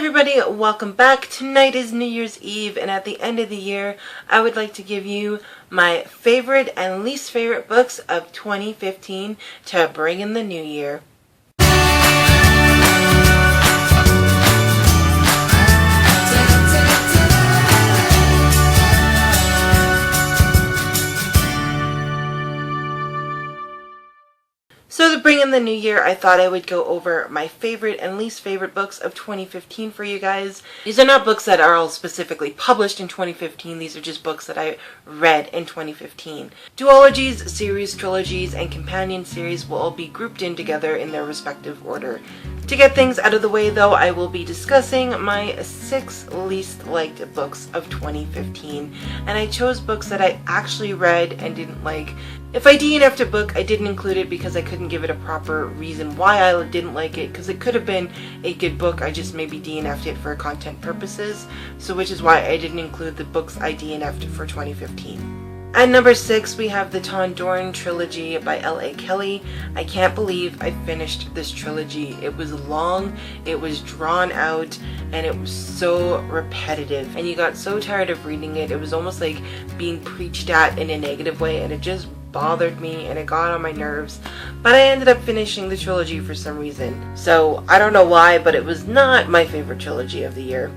everybody, welcome back. Tonight is New Year's Eve, and at the end of the year, I would like to give you my favorite and least favorite books of 2015 to bring in the new year. So to bring in the new year, I thought I would go over my favorite and least favorite books of 2015 for you guys. These are not books that are all specifically published in 2015. These are just books that I read in 2015. Duologies, series, trilogies, and companion series will all be grouped in together in their respective order. To get things out of the way though, I will be discussing my 6 least liked books of 2015. And I chose books that I actually read and didn't like. If I DNF'd a book, I didn't include it because I couldn't give it a proper reason why I didn't like it, because it could have been a good book, I just maybe DNF'd it for content purposes, so which is why I didn't include the books I DNF'd for 2015. At number 6, we have the Taan Trilogy by L.A. Kelly. I can't believe I finished this trilogy. It was long, it was drawn out, and it was so repetitive. And you got so tired of reading it. It was almost like being preached at in a negative way, and it just bothered me and it got on my nerves. But I ended up finishing the trilogy for some reason. So I don't know why, but it was not my favorite trilogy of the year.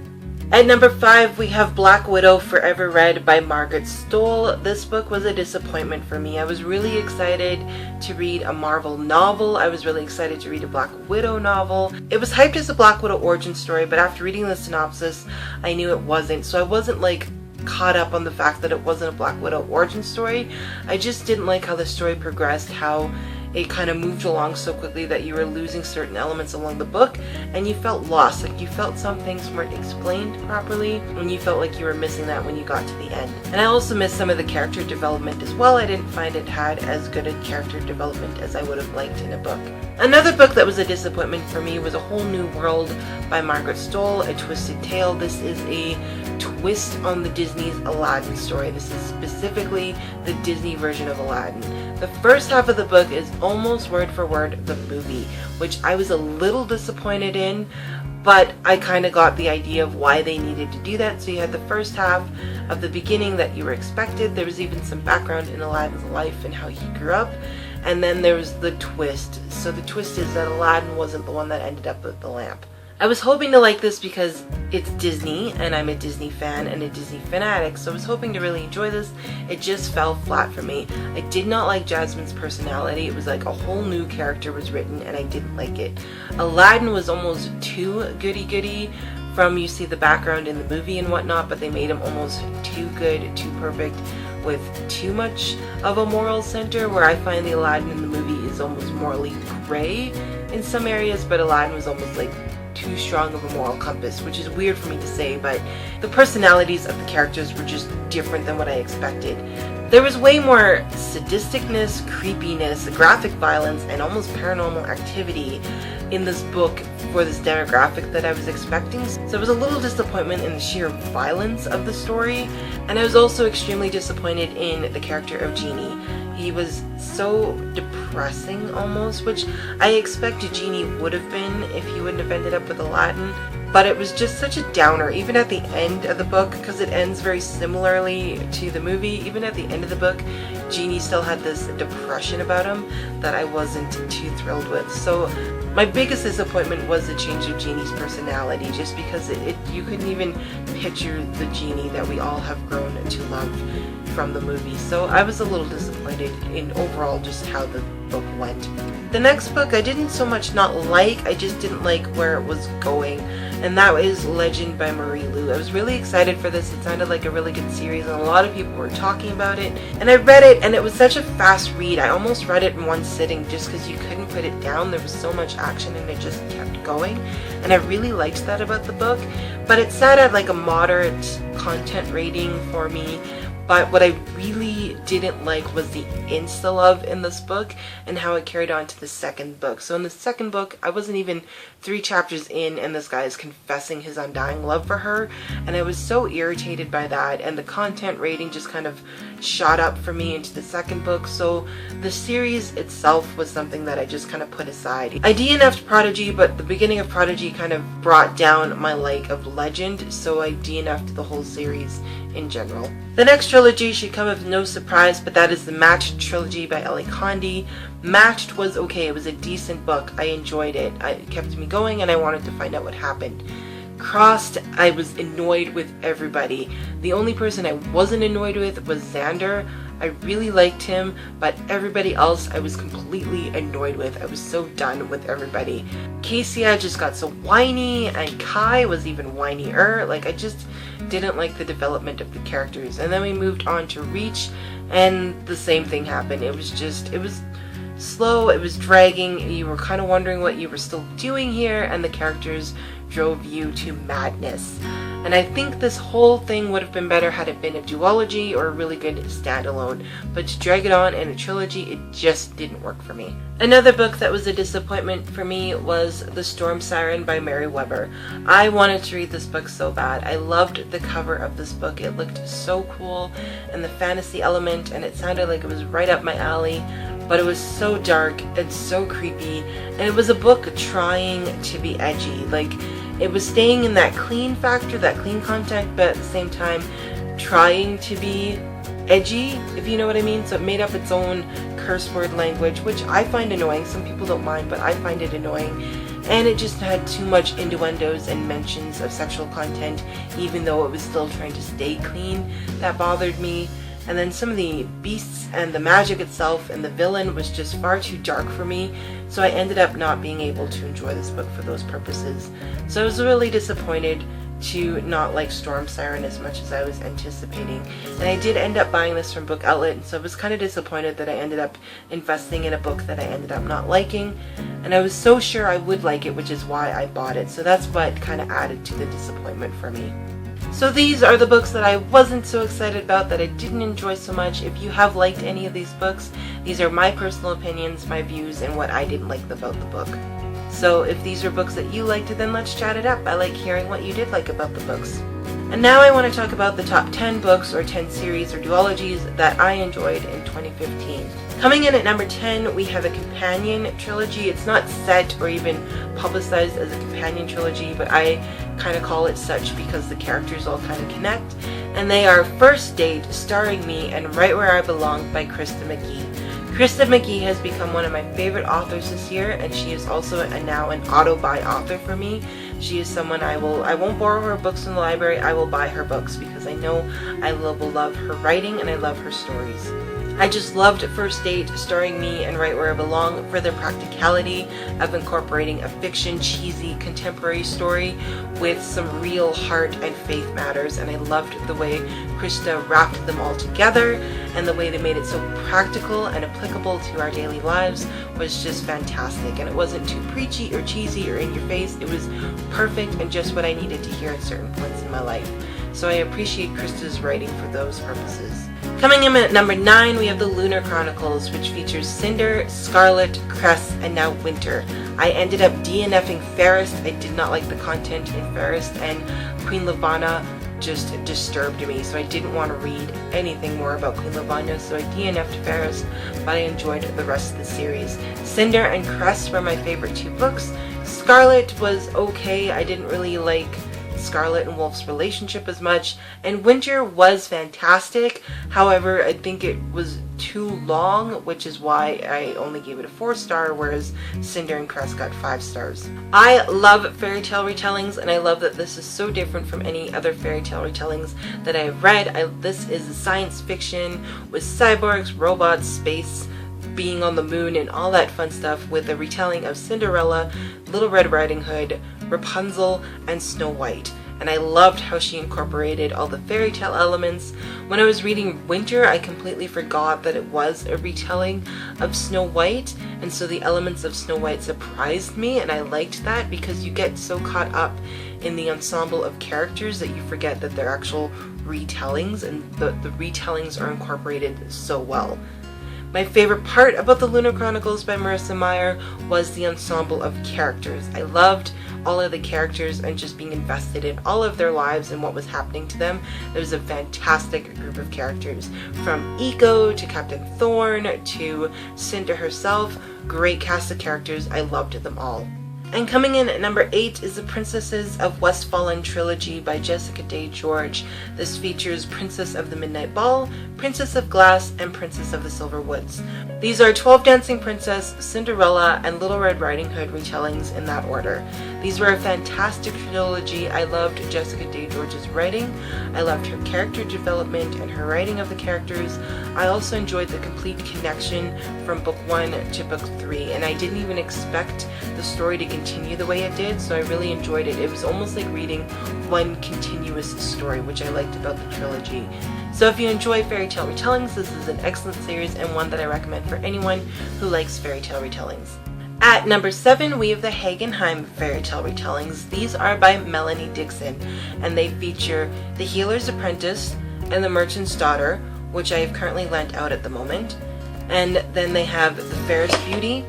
At number 5, we have Black Widow Forever Read by Margaret Stohl. This book was a disappointment for me. I was really excited to read a Marvel novel. I was really excited to read a Black Widow novel. It was hyped as a Black Widow origin story, but after reading the synopsis, I knew it wasn't. So I wasn't like caught up on the fact that it wasn't a Black Widow origin story. I just didn't like how the story progressed, how it kind of moved along so quickly that you were losing certain elements along the book and you felt lost, like you felt some things weren't explained properly and you felt like you were missing that when you got to the end. And I also missed some of the character development as well. I didn't find it had as good a character development as I would have liked in a book. Another book that was a disappointment for me was A Whole New World by Margaret Stohl, A Twisted Tale. This is a twist on the Disney's Aladdin story. This is specifically the Disney version of Aladdin. The first half of the book is almost word for word the movie, which I was a little disappointed in, but I kind of got the idea of why they needed to do that. So you had the first half of the beginning that you were expected. There was even some background in Aladdin's life and how he grew up. And then there was the twist. So the twist is that Aladdin wasn't the one that ended up with the lamp. I was hoping to like this because it's Disney and I'm a Disney fan and a Disney fanatic, so I was hoping to really enjoy this. It just fell flat for me. I did not like Jasmine's personality. It was like a whole new character was written and I didn't like it. Aladdin was almost too goody-goody from you see the background in the movie and whatnot, but they made him almost too good, too perfect, with too much of a moral center, where I find the Aladdin in the movie is almost morally gray in some areas, but Aladdin was almost like too strong of a moral compass, which is weird for me to say, but the personalities of the characters were just different than what I expected. There was way more sadisticness, creepiness, graphic violence, and almost paranormal activity in this book for this demographic that I was expecting. So it was a little disappointment in the sheer violence of the story, and I was also extremely disappointed in the character of Genie. He was so depressing almost, which I expected Genie would have been if he wouldn't have ended up with Aladdin. But it was just such a downer, even at the end of the book, because it ends very similarly to the movie. Even at the end of the book, Genie still had this depression about him that I wasn't too thrilled with. So my biggest disappointment was the change of Genie's personality, just because you couldn't even picture the Genie that we all have grown to love from the movie. So I was a little disappointed in overall just how the book went. The next book I didn't so much not like, I just didn't like where it was going, and that is Legend by Marie Lu. I was really excited for this. It sounded like a really good series and a lot of people were talking about it, and I read it and it was such a fast read. I almost read it in one sitting just because you couldn't put it down. There was so much action and it just kept going, and I really liked that about the book. But it sat at like a moderate content rating for me, But what I really didn't like was the insta-love in this book and how it carried on to the second book. So in the second book, I wasn't even 3 chapters in and this guy is confessing his undying love for her. And I was so irritated by that, and the content rating just kind of shot up for me into the second book. So the series itself was something that I just kind of put aside. I DNF'd Prodigy, but the beginning of Prodigy kind of brought down my like of Legend, so I DNF'd the whole series in general. The next trilogy should come as no surprise, but that is the Matched Trilogy by Ellie Condi. Matched was okay, it was a decent book, I enjoyed it, it kept me going and I wanted to find out what happened. Crossed, I was annoyed with everybody. The only person I wasn't annoyed with was Xander. I really liked him, but everybody else I was completely annoyed with. I was so done with everybody. Casey just got so whiny, and Kai was even whinier. Like, I just didn't like the development of the characters. And then we moved on to Reach, and the same thing happened. It was slow, it was dragging, you were kind of wondering what you were still doing here, and the characters drove you to madness. And I think this whole thing would have been better had it been a duology or a really good standalone, but to drag it on in a trilogy, it just didn't work for me. Another book that was a disappointment for me was The Storm Siren by Mary Weber. I wanted to read this book so bad. I loved the cover of this book. It looked so cool, and the fantasy element, and it sounded like it was right up my alley, but it was so dark and so creepy, and it was a book trying to be edgy. Like, it was staying in that clean factor, that clean content, but at the same time trying to be edgy, if you know what I mean. So it made up its own curse word language, which I find annoying. Some people don't mind, but I find it annoying. And it just had too much innuendos and mentions of sexual content, even though it was still trying to stay clean. That bothered me. And then some of the beasts and the magic itself and the villain was just far too dark for me, so I ended up not being able to enjoy this book for those purposes. So I was really disappointed to not like Storm Siren as much as I was anticipating. And I did end up buying this from Book Outlet, and so I was kind of disappointed that I ended up investing in a book that I ended up not liking. And I was so sure I would like it, which is why I bought it. So that's what kind of added to the disappointment for me. So these are the books that I wasn't so excited about, that I didn't enjoy so much. If you have liked any of these books, these are my personal opinions, my views, and what I didn't like about the book. So if these are books that you liked, then let's chat it up. I like hearing what you did like about the books. And now I want to talk about the top 10 books or 10 series or duologies that I enjoyed in 2015. Coming in at number 10, we have a companion trilogy. It's not set or even publicized as a companion trilogy, but I kind of call it such because the characters all kind of connect. And they are First Date, Starring Me, and Right Where I Belong by Krista McGee. Krista McGee has become one of my favorite authors this year, and she is also now an auto-buy author for me. She is someone I won't borrow her books from the library, I will buy her books because I know I will love her writing and I love her stories. I just loved First Date, Starring Me, and Right Where I Belong for their practicality of incorporating a fiction, cheesy, contemporary story with some real heart and faith matters, and I loved the way Krista wrapped them all together, and the way they made it so practical and applicable to our daily lives was just fantastic. And it wasn't too preachy or cheesy or in your face. It was perfect and just what I needed to hear at certain points in my life. So I appreciate Krista's writing for those purposes. Coming in at number 9, we have the Lunar Chronicles, which features Cinder, Scarlet, Cress, and now Winter. I ended up DNFing Fairest. I did not like the content in Fairest, and Queen Lavanna just disturbed me, so I didn't want to read anything more about Queen Lavanna, so I DNF'd Fairest, but I enjoyed the rest of the series. Cinder and Cress were my favorite 2 books. Scarlet was okay. I didn't really like Scarlet and Wolf's relationship as much, and Winter was fantastic. However, I think it was too long, which is why I only gave it a 4-star, whereas Cinder and Cress got 5 stars. I love Fairytale retellings, and I love that this is so different from any other Fairytale retellings that I've read. This is science fiction with cyborgs, robots, space, being on the moon, and all that fun stuff, with a retelling of Cinderella, Little Red Riding Hood, Rapunzel, and Snow White. And I loved how she incorporated all the fairy tale elements. When I was reading Winter, I completely forgot that it was a retelling of Snow White, and so the elements of Snow White surprised me, and I liked that because you get so caught up in the ensemble of characters that you forget that they're actual retellings, and the retellings are incorporated so well. My favorite part about the Lunar Chronicles by Marissa Meyer was the ensemble of characters. I loved all of the characters and just being invested in all of their lives and what was happening to them. It was a fantastic group of characters. From Eco to Captain Thorn to Cinder herself. Great cast of characters. I loved them all. And coming in at number 8 is the Princesses of Westfall Trilogy by Jessica Day George. This features Princess of the Midnight Ball, Princess of Glass, and Princess of the Silver Woods. These are 12 Dancing Princess, Cinderella, and Little Red Riding Hood retellings in that order. These were a fantastic trilogy. I loved Jessica Day George's writing. I loved her character development and her writing of the characters. I also enjoyed the complete connection from book 1 to book 3, and I didn't even expect the story to continue the way it did, so I really enjoyed it. It was almost like reading one continuous story, which I liked about the trilogy. So if you enjoy fairy tale retellings, this is an excellent series and one that I recommend for anyone who likes fairy tale retellings. At number 7, we have the Hagenheim fairy tale retellings. These are by Melanie Dixon, and they feature The Healer's Apprentice and The Merchant's Daughter, which I have currently lent out at the moment. And then they have The Fairest Beauty,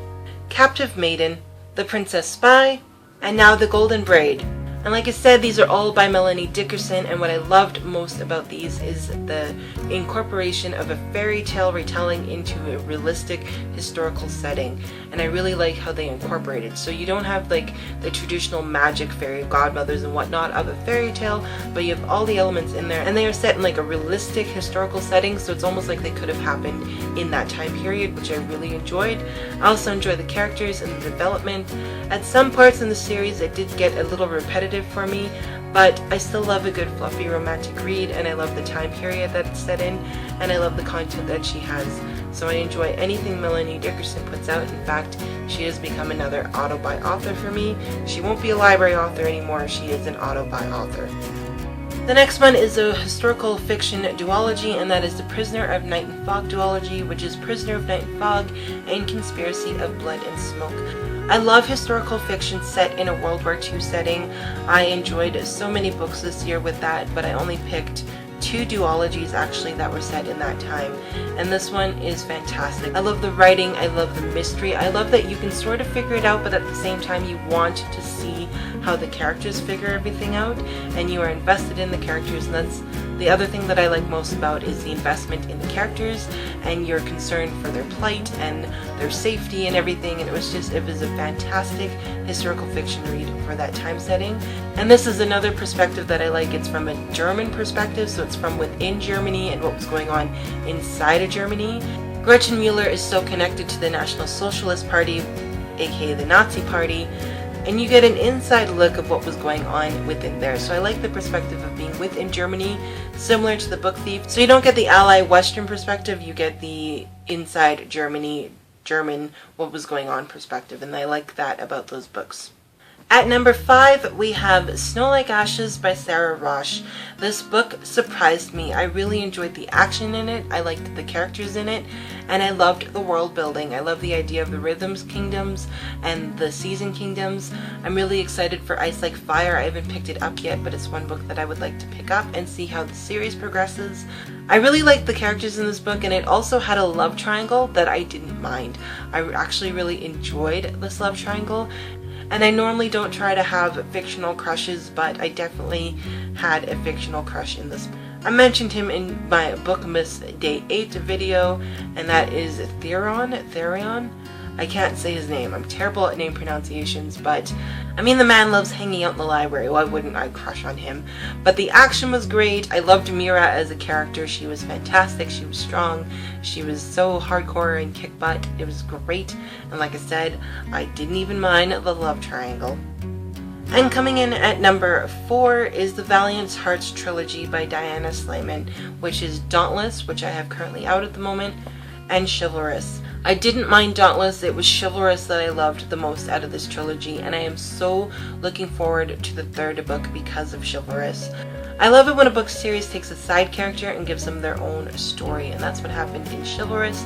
Captive Maiden, The Princess Spy, and now The Golden Braid. And like I said, these are all by Melanie Dickerson, and what I loved most about these is the incorporation of a fairy tale retelling into a realistic historical setting. And I really like how they incorporate it. So you don't have like the traditional magic fairy godmothers and whatnot of a fairy tale, but you have all the elements in there, and they are set in like a realistic historical setting, so it's almost like they could have happened in that time period, which I really enjoyed. I also enjoy the characters and the development. At some parts in the series it did get a little repetitive for me, but I still love a good fluffy romantic read, and I love the time period that it's set in, and I love the content that she has. So I enjoy anything Melanie Dickerson puts out. In fact, she has become another auto-buy author for me. She won't be a library author anymore, she is an auto-buy author. The next one is a historical fiction duology, and that is The Prisoner of Night and Fog duology, which is Prisoner of Night and Fog and Conspiracy of Blood and Smoke. I love historical fiction set in a World War II setting. I enjoyed so many books this year with that, but I only picked 2 duologies actually that were set in that time, and this one is fantastic. I love the writing, I love the mystery, I love that you can sort of figure it out, but at the same time you want to see how the characters figure everything out, and you are invested in the characters. And that's the other thing that I like most about is the investment in the characters and your concern for their plight and their safety and everything. And it was a fantastic historical fiction read for that time setting. And this is another perspective that I like. It's from a German perspective, so it's from within Germany and what was going on inside of Germany. Gretchen Mueller is so connected to the National Socialist Party, aka the Nazi Party, and you get an inside look of what was going on within there. So I like the perspective of being within Germany, similar to The Book Thief. So you don't get the Ally Western perspective, you get the inside Germany, German, what was going on perspective, and I like that about those books. At number 5, we have Snow Like Ashes by Sarah Rosh. This book surprised me. I really enjoyed the action in it, I liked the characters in it, and I loved the world building. I love the idea of the Rhythms Kingdoms and the Season Kingdoms. I'm really excited for Ice Like Fire. I haven't picked it up yet, but it's one book that I would like to pick up and see how the series progresses. I really liked the characters in this book, and it also had a love triangle that I didn't mind. I actually really enjoyed this love triangle. And I normally don't try to have fictional crushes, but I definitely had a fictional crush in this. I mentioned him in my Bookmas Day 8 video, and that is Therion? I can't say his name. I'm terrible at name pronunciations, but I mean, the man loves hanging out in the library. Why wouldn't I crush on him? But the action was great. I loved Mira as a character. She was fantastic. She was strong. She was so hardcore and kick butt. It was great. And like I said, I didn't even mind the love triangle. And coming in at number 4 is the Valiant Hearts trilogy by Diana Slayman, which is Dauntless, which I have currently out at the moment, and Chivalrous. I didn't mind Dauntless. It was Chivalrous that I loved the most out of this trilogy, and I am so looking forward to the 3rd book because of Chivalrous. I love it when a book series takes a side character and gives them their own story, and that's what happened in Chivalrous.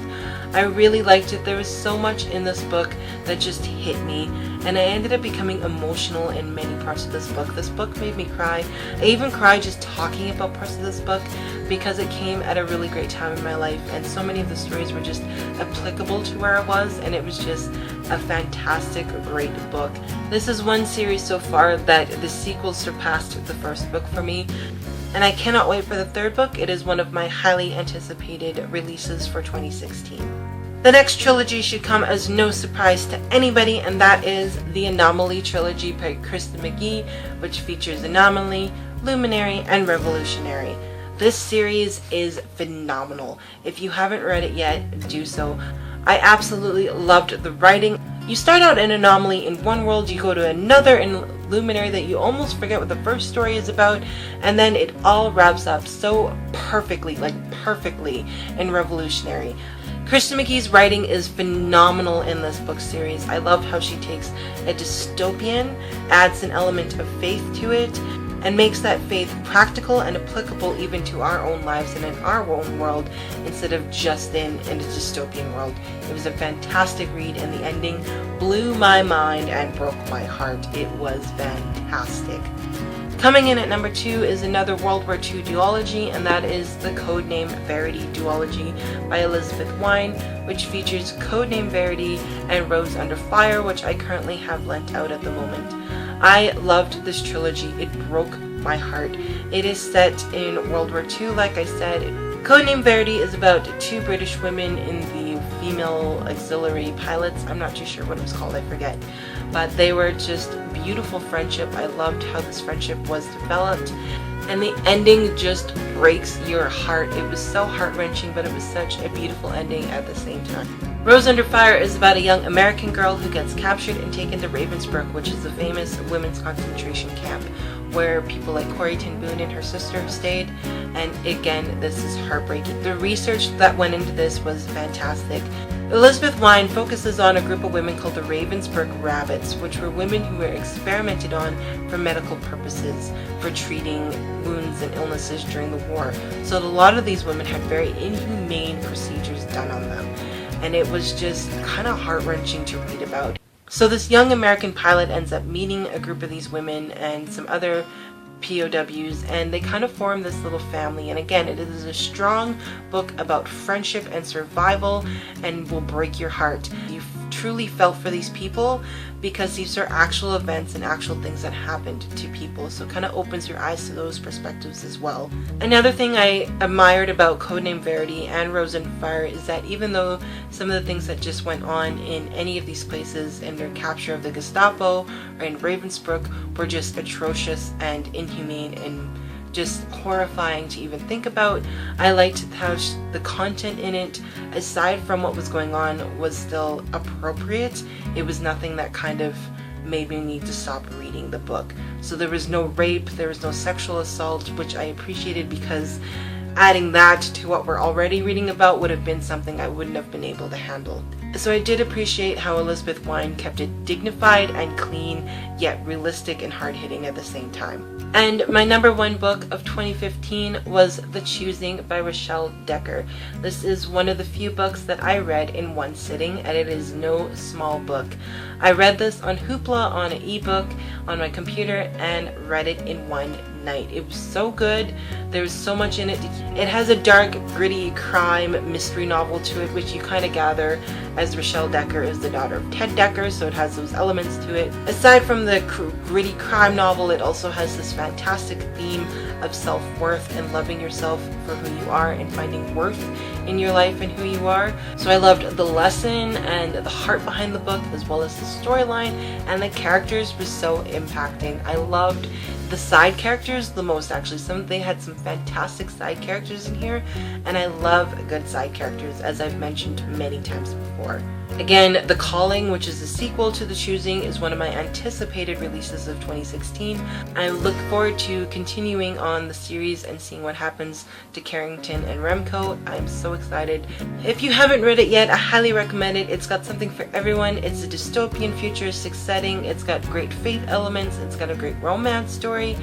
I really liked it. There was so much in this book that just hit me, and I ended up becoming emotional in many parts of this book. This book made me cry. I even cried just talking about parts of this book because it came at a really great time in my life, and so many of the stories were just applicable to where I was, and it was just a fantastic, great book. This is one series so far that the sequel surpassed the first book for me, and I cannot wait for the third book. It is one of my highly anticipated releases for 2016. The next trilogy should come as no surprise to anybody, and that is the Anomaly Trilogy by Kristen McGee, which features Anomaly, Luminary, and Revolutionary. This series is phenomenal. If you haven't read it yet, do so. I absolutely loved the writing. You start out in Anomaly in one world, you go to another in Luminary that you almost forget what the first story is about, and then it all wraps up so perfectly, like perfectly, in Revolutionary. Kristen McGee's writing is phenomenal in this book series. I love how she takes a dystopian, adds an element of faith to it, and makes that faith practical and applicable even to our own lives and in our own world instead of just in a dystopian world. It was a fantastic read, and the ending blew my mind and broke my heart. It was fantastic. Coming in at number 2 is another World War II duology, and that is the Codename Verity duology by Elizabeth Wine, which features Codename Verity and Rose Under Fire, which I currently have lent out at the moment. I loved this trilogy. It broke my heart. It is set in World War II, like I said. Codename Verity is about 2 British women in the female auxiliary pilots. I'm not too sure what it was called, I forget. But they were just beautiful friendship. I loved how this friendship was developed, and the ending just breaks your heart. It was so heart-wrenching, but it was such a beautiful ending at the same time. Rose Under Fire is about a young American girl who gets captured and taken to Ravensbrück, which is a famous women's concentration camp where people like Corrie ten Boom and her sister stayed, and again, this is heartbreaking. The research that went into this was fantastic. Elizabeth Wine focuses on a group of women called the Ravensbrück Rabbits, which were women who were experimented on for medical purposes, for treating wounds and illnesses during the war. So a lot of these women had very inhumane procedures done on them, and it was just kind of heart-wrenching to read about. So this young American pilot ends up meeting a group of these women and some other POWs, and they kind of form this little family. And again, it is a strong book about friendship and survival, and will break your heart. You truly felt for these people because these are actual events and actual things that happened to people, so it kind of opens your eyes to those perspectives as well. Another thing I admired about Codename Verity and Rose Under Fire is that even though some of the things that just went on in any of these places in their capture of the Gestapo or in Ravensbrück were just atrocious and inhumane and just horrifying to even think about, I liked how the content in it, aside from what was going on, was still appropriate. It was nothing that kind of made me need to stop reading the book. So there was no rape, there was no sexual assault, which I appreciated, because adding that to what we're already reading about would have been something I wouldn't have been able to handle. So I did appreciate how Elizabeth Wine kept it dignified and clean, yet realistic and hard-hitting at the same time. And my number 1 book of 2015 was The Choosing by Rochelle Decker. This is one of the few books that I read in one sitting, and it is no small book. I read this on Hoopla on an ebook on my computer and read it in one night. It was so good. There was so much in it. It has a dark, gritty crime mystery novel to it, which you kind of gather as Rochelle Decker is the daughter of Ted Decker, so it has those elements to it. Aside from the gritty crime novel, it also has this fantastic theme of self-worth and loving yourself for who you are and finding worth in your life and who you are. So I loved the lesson and the heart behind the book, as well as the storyline, and the characters were so impacting. I loved the side characters the most, actually. They had some fantastic side characters in here, and I love good side characters, as I've mentioned many times before. Again, The Calling, which is a sequel to The Choosing, is one of my anticipated releases of 2016. I look forward to continuing on the series and seeing what happens to Carrington and Remco. I'm so excited. If you haven't read it yet, I highly recommend it. It's got something for everyone. It's a dystopian futuristic setting. It's got great faith elements. It's got a great romance story.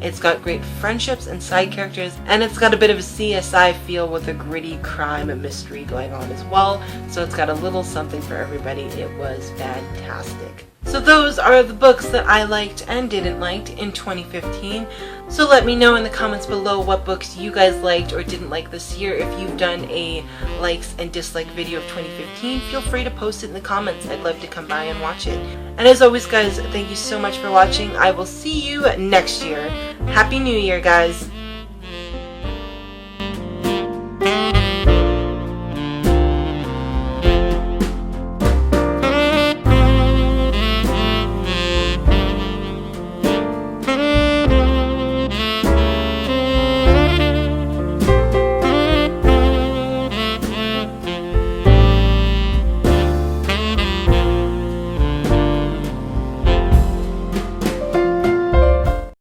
It's got great friendships and side characters, and it's got a bit of a CSI feel with a gritty crime and mystery going on as well. So it's got a little something for everybody. It was fantastic. So those are the books that I liked and didn't like in 2015. So let me know in the comments below what books you guys liked or didn't like this year. If you've done a likes and dislike video of 2015, feel free to post it in the comments. I'd love to come by and watch it. And as always, guys, thank you so much for watching. I will see you next year. Happy New Year, guys.